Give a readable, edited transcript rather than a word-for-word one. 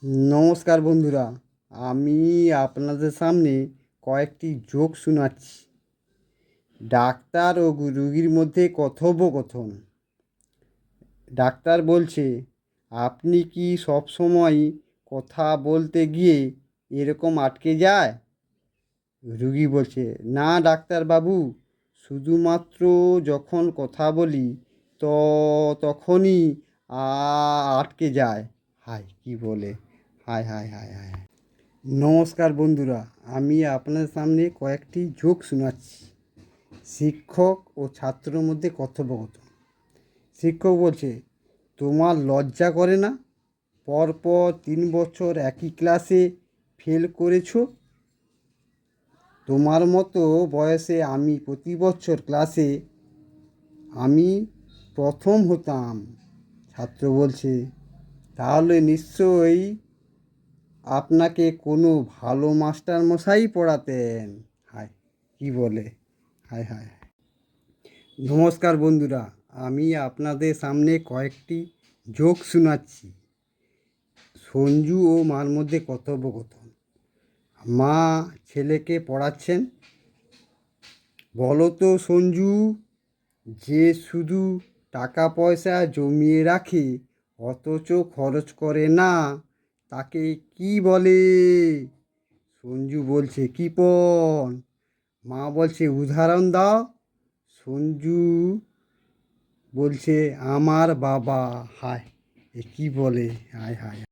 নমস্কার বন্ধুরা, আমি আপনাদের সামনে কয়েকটি জোক শোনাচ্ছি। ডাক্তার ও রোগীর মধ্যে কথোপকথন। ডাক্তার বলছে, আপনি কি সব সময় কথা বলতে গিয়ে এরকম আটকে যায়? রোগী বলছে, না ডাক্তারবাবু, শুধুমাত্র যখন কথা বলি তো তখনই আটকে যায়। হায় কি বলে, হায় হায় হায় হায়। নমস্কার বন্ধুরা, আমি আপনাদের সামনে কয়েকটি জোক শোনাচ্ছি। শিক্ষক ও ছাত্রের মধ্যে কথোপকথন। শিক্ষক বলছে, তোমার লজ্জা করে না? পরপর 3 বছর একই ক্লাসে ফেল করেছো। তোমার মতো বয়সে আমি প্রতি বছর ক্লাসে আমি প্রথম হতাম। ছাত্র বলছে, তাহলে নিশ্চয়ই আপনাকে কোনো ভালো মাস্টার মশাই পড়াতেন। হায় কি বলে, হায় হায়। নমস্কার বন্ধুরা, আমি আপনাদের সামনে কয়েকটি জোক শোনাচ্ছি। সঞ্জু ও মার মধ্যে কথোপকথন। মা ছেলেকে পড়াচ্ছেন, বলো তো সঞ্জু, যে শুধু টাকা পয়সা জমিয়ে রাখে অথচ খরচ করে না, তাকে কি বলে? সঞ্জু বলছে, কৃপণ। মা বলছে, উদাহরণ দাও। সঞ্জু বলছে, আমার বাবা। হায় এ কি বলে, হায় হায়।